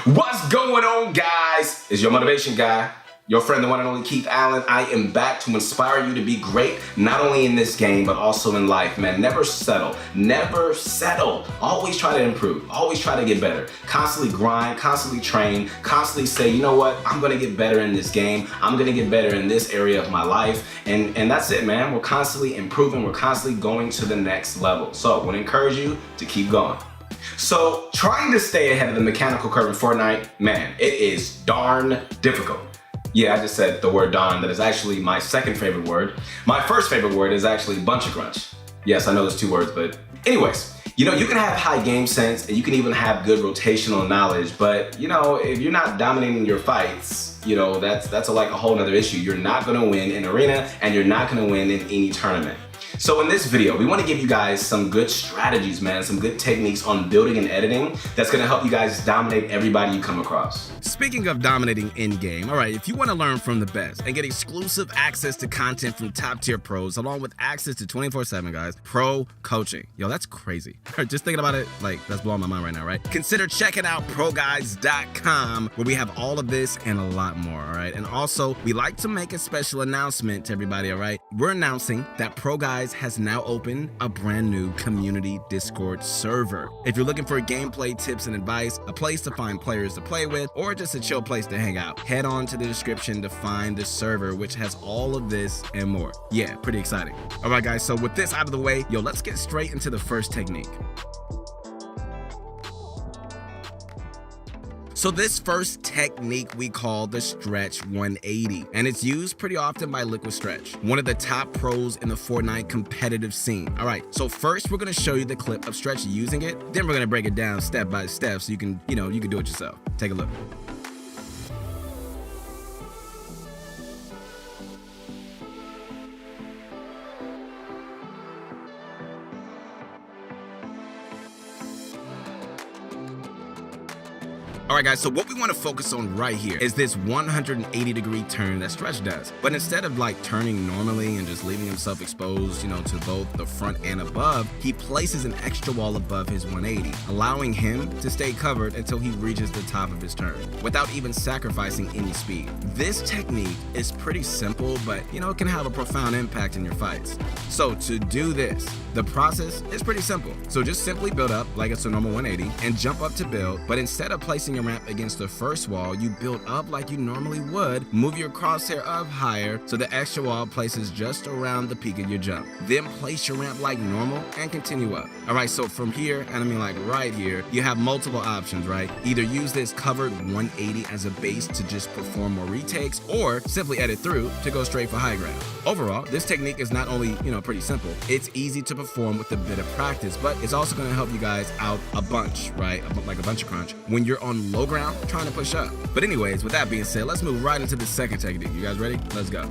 What's going on, guys? It's your motivation guy, your friend, the one and only Keith Allen. I am back to inspire you to be great, not only in this game, but also in life, man. Never settle. Never settle. Always try to improve. Always try to get better. Constantly grind, constantly train, constantly say, you know what? I'm going to get better in this game. I'm going to get better in this area of my life. And that's it, man. We're constantly improving. We're constantly going to the next level. So I want to encourage you to keep going. So trying to stay ahead of the mechanical curve in Fortnite, man, it is darn difficult. Yeah, I just said the word darn. That is actually my second favorite word. My first favorite word is actually bunch of crunch. Yes, I know there's two words, but anyways, you know, you can have high game sense and you can even have good rotational knowledge, but you know, if you're not dominating your fights, you know, that's like a whole nother issue. You're not gonna win in arena and you're not gonna win in any tournament. So in this video, we want to give you guys some good strategies, man, some good techniques on building and editing that's going to help you guys dominate everybody you come across. Speaking of dominating in-game, all right, if you want to learn from the best and get exclusive access to content from top-tier pros, along with access to 24/7, guys, pro coaching. Yo, that's crazy. Just thinking about it, like, that's blowing my mind right now, right? Consider checking out ProGuides.com, where we have all of this and a lot more, all right? And also, we like to make a special announcement to everybody, all right? We're announcing that ProGuides has now opened a brand new community Discord server. If you're looking for gameplay tips and advice, a place to find players to play with, or just a chill place to hang out, head on to the description to find the server, which has all of this and more. Yeah, pretty exciting. All right, guys, so with this out of the way, yo, let's get straight into the first technique. So this first technique we call the stretch 180, and it's used pretty often by Liquid Stretch, one of the top pros in the Fortnite competitive scene. All right, so first we're gonna show you the clip of Stretch using it, then we're gonna break it down step by step so you can do it yourself. Take a look. All right, guys, so what we want to focus on right here is this 180-degree turn that Stretch does. But instead of like turning normally and just leaving himself exposed, to both the front and above, he places an extra wall above his 180, allowing him to stay covered until he reaches the top of his turn without even sacrificing any speed. This technique is pretty simple, but it can have a profound impact in your fights. So to do this, the process is pretty simple. So just simply build up like it's a normal 180 and jump up to build, but instead of placing your ramp against the first wall, you build up like you normally would, move your crosshair up higher so the extra wall places just around the peak of your jump. Then place your ramp like normal and continue up. All right, so from here, and I mean like right here, you have multiple options, right? Either use this covered 180 as a base to just perform more retakes, or simply edit through to go straight for high ground. Overall, this technique is not only, pretty simple, it's easy to perform with a bit of practice, but it's also gonna help you guys out a bunch, right? Like a bunch of crunch when you're on low ground trying to push up. But anyways, with that being said, let's move right into the second technique. You guys ready? Let's go.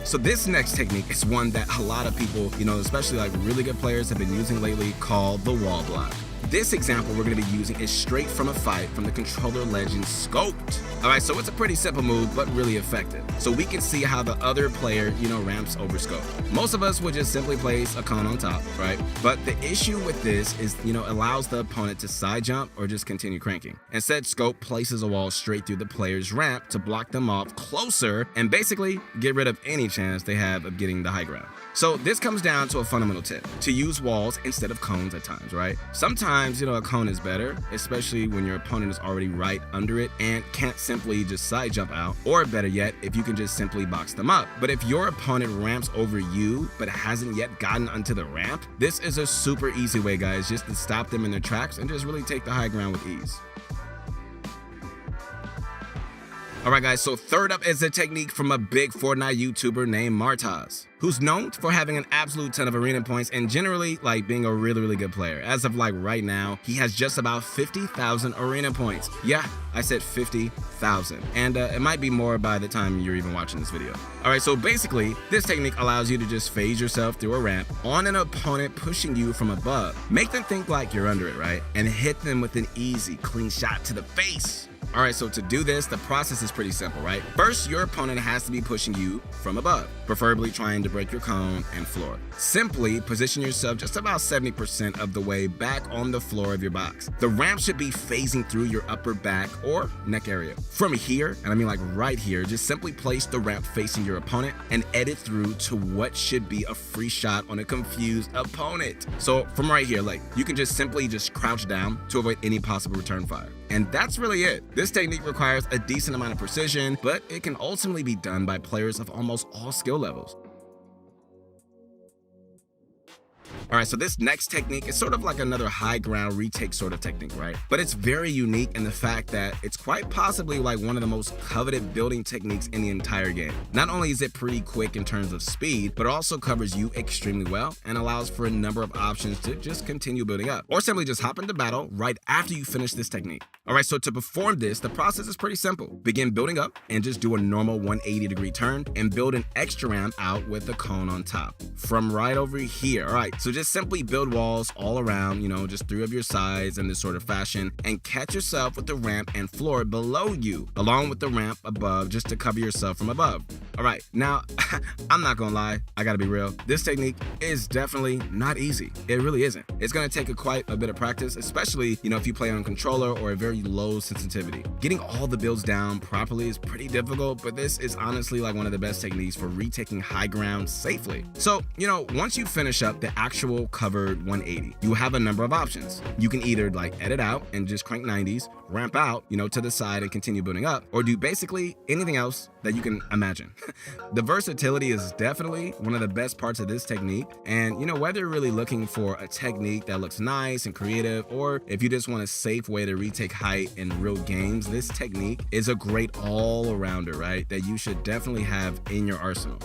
So this next technique is one that a lot of people, especially like really good players have been using lately, called the wall block. This example we're going to be using is straight from a fight from the controller legend Scoped. Alright, so it's a pretty simple move, but really effective. So we can see how the other player, ramps over Scope. Most of us would just simply place a cone on top, right? But the issue with this is, allows the opponent to side jump or just continue cranking. Instead, Scope places a wall straight through the player's ramp to block them off closer and basically get rid of any chance they have of getting the high ground. So this comes down to a fundamental tip: to use walls instead of cones at times, right? Sometimes, a cone is better, especially when your opponent is already right under it and can't simply just side jump out, or better yet, if you can just simply box them up. But if your opponent ramps over you but hasn't yet gotten onto the ramp, this is a super easy way, guys, just to stop them in their tracks and just really take the high ground with ease. Alright, guys, so third up is a technique from a big Fortnite YouTuber named Martaz, who's known for having an absolute ton of arena points and generally like being a really good player. As of like right now, he has just about 50,000 arena points. Yeah, I said 50,000. And it might be more by the time you're even watching this video. Alright, so basically, this technique allows you to just phase yourself through a ramp on an opponent pushing you from above. Make them think like you're under it, right? And hit them with an easy, clean shot to the face. All right, so to do this, the process is pretty simple, right? First, your opponent has to be pushing you from above, preferably trying to break your cone and floor. Simply position yourself just about 70% of the way back on the floor of your box. The ramp should be phasing through your upper back or neck area. From here, and I mean like right here, just simply place the ramp facing your opponent and edit through to what should be a free shot on a confused opponent. So from right here, like you can just simply crouch down to avoid any possible return fire. And that's really it. This technique requires a decent amount of precision, but it can ultimately be done by players of almost all skill levels. All right, so this next technique is sort of like another high ground retake sort of technique, right? But it's very unique in the fact that it's quite possibly like one of the most coveted building techniques in the entire game. Not only is it pretty quick in terms of speed, but it also covers you extremely well and allows for a number of options to just continue building up, or simply just hop into battle right after you finish this technique. All right, so to perform this, the process is pretty simple. Begin building up and just do a normal 180-degree turn and build an extra ramp out with the cone on top. From right over here, all right, so just simply build walls all around, just 3 of your sides in this sort of fashion, and catch yourself with the ramp and floor below you, along with the ramp above, just to cover yourself from above. All right, now, I'm not gonna lie, I gotta be real. This technique is definitely not easy. It really isn't. It's gonna take quite a bit of practice, especially, if you play on a controller or a very low sensitivity. Getting all the builds down properly is pretty difficult, but this is honestly like one of the best techniques for retaking high ground safely. So, once you finish up the actual covered 180, you have a number of options. You can either edit out and just crank 90s, ramp out, to the side and continue building up, or do basically anything else that you can imagine. The versatility is definitely one of the best parts of this technique. And whether you're really looking for a technique that looks nice and creative, or if you just want a safe way to retake height in real games, this technique is a great all-arounder, right? That you should definitely have in your arsenal.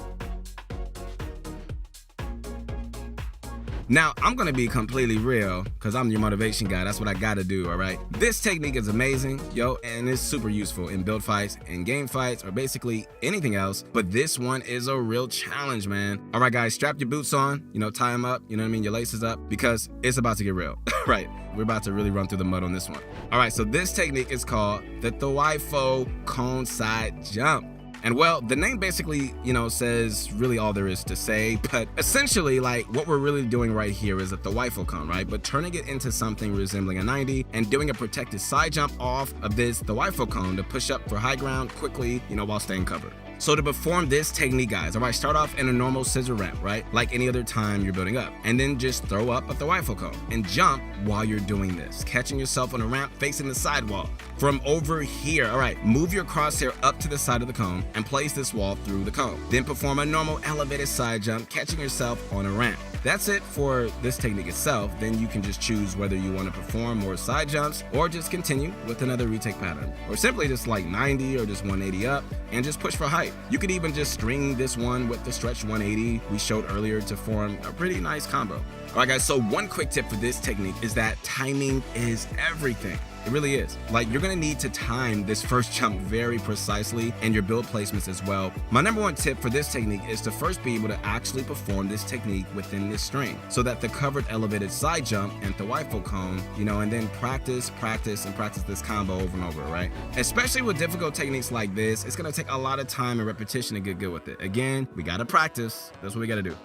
Now, I'm gonna be completely real, because I'm your motivation guy. That's what I gotta do, all right? This technique is amazing, and it's super useful in build fights, in game fights, or basically anything else. But this one is a real challenge, man. All right, guys, strap your boots on, tie them up, your laces up, because it's about to get real, right? We're about to really run through the mud on this one. All right, so this technique is called the Thwaifo cone side jump. And well, the name basically, says really all there is to say, but essentially what we're really doing right here is a Thwaifo cone, right? But turning it into something resembling a 90 and doing a protected side jump off of this Thwaifo cone to push up for high ground quickly, while staying covered. So to perform this technique, guys, all right, start off in a normal scissor ramp, right? Like any other time you're building up. And then just throw up a Thwaifo cone and jump while you're doing this, catching yourself on a ramp facing the sidewall. From over here, all right, move your crosshair up to the side of the cone and place this wall through the cone. Then perform a normal elevated side jump, catching yourself on a ramp. That's it for this technique itself. Then you can just choose whether you want to perform more side jumps or just continue with another retake pattern, or simply just 90 or just 180 up and just push for height. You could even just string this one with the stretch 180 we showed earlier to form a pretty nice combo. All right, guys, so one quick tip for this technique is that timing is everything. It really is. You're gonna need to time this first jump very precisely and your build placements as well. My number one tip for this technique is to first be able to actually perform this technique within this string, so that the covered elevated side jump and Thwaifo cone, and then practice this combo over and over, right? Especially with difficult techniques like this, it's gonna take a lot of time and repetition to get good with it. Again, we gotta practice. That's what we gotta do.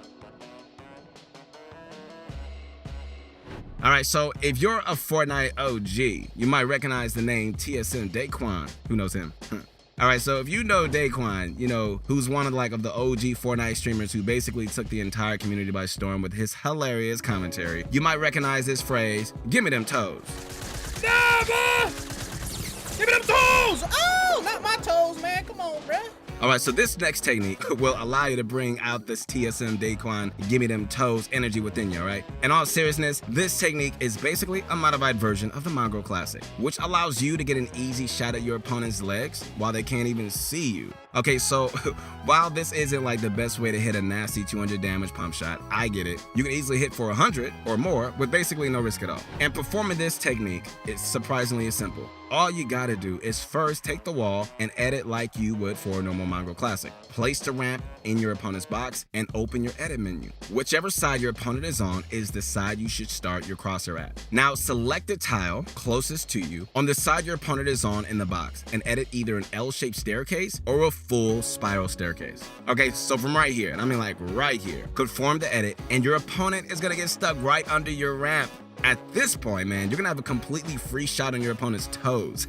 All right, so if you're a Fortnite OG, you might recognize the name TSM Daquan. Who knows him? All right, so if you know Daquan, who's one of the OG Fortnite streamers who basically took the entire community by storm with his hilarious commentary, you might recognize this phrase, "Give me them toes." Nah, boy! Give me them toes! Oh, not my toes, man. Come on, bruh. All right, so this next technique will allow you to bring out this TSM Daquan, give me them toes energy within you, all right? In all seriousness, this technique is basically a modified version of the Mongrel Classic, which allows you to get an easy shot at your opponent's legs while they can't even see you. Okay, so while this isn't like the best way to hit a nasty 200 damage pump shot, I get it. You can easily hit for 100 or more with basically no risk at all. And performing this technique is surprisingly simple. All you gotta do is first take the wall and edit like you would for a normal Mongo Classic. Place the ramp in your opponent's box and open your edit menu. Whichever side your opponent is on is the side you should start your crosshair at. Now select the tile closest to you on the side your opponent is on in the box and edit either an L-shaped staircase or a full spiral staircase. Okay, so from right here, and I mean like right here, conform the edit and your opponent is gonna get stuck right under your ramp. At this point, man, you're gonna have a completely free shot on your opponent's toes,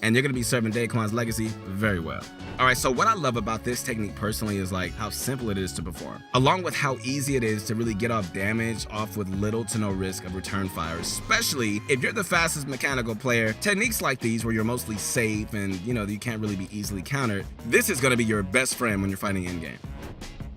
and you're gonna be serving Daquan's legacy very well. All right, so what I love about this technique personally is like how simple it is to perform, along with how easy it is to really get off damage off with little to no risk of return fire, especially if you're the fastest mechanical player. Techniques like these where you're mostly safe and you can't really be easily countered, this is gonna be your best friend when you're fighting in-game.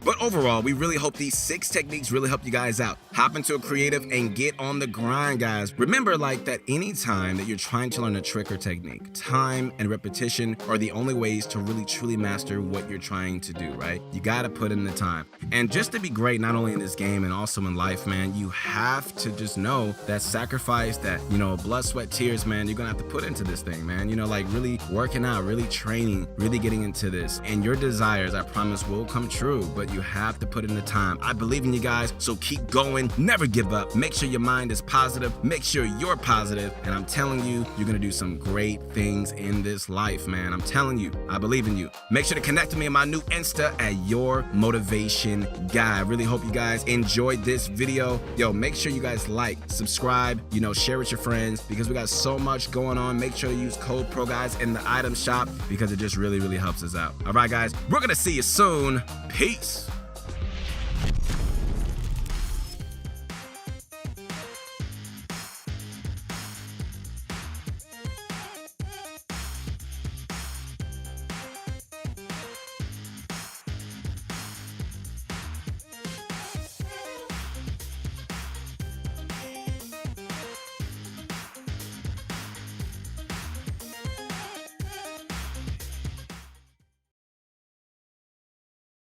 But overall, we really hope these 6 techniques really help you guys out. Hop into a creative and get on the grind, guys. Remember, like, that any time that you're trying to learn a trick or technique, time and repetition are the only ways to really truly master what you're trying to do, right? You gotta put in the time. And just to be great, not only in this game and also in life, man, you have to just know that sacrifice, that, blood, sweat, tears, man, you're gonna have to put into this thing, man. Like really working out, really training, really getting into this. And your desires, I promise, will come true, but you have to put in the time. I believe in you guys, so keep going, never give up. Make sure your mind is positive, make sure you're positive, and I'm telling you, you're gonna do some great things in this life, man. I'm telling you, I believe in you. Make sure to connect with me on my new Insta at Your Motivation Guy. I really hope you guys enjoyed this video. Yo, make sure you guys like, subscribe, share with your friends, because we got so much going on. Make sure to use code PROGUYS in the item shop because it just really, really helps us out. All right, guys, we're gonna see you soon. Peace.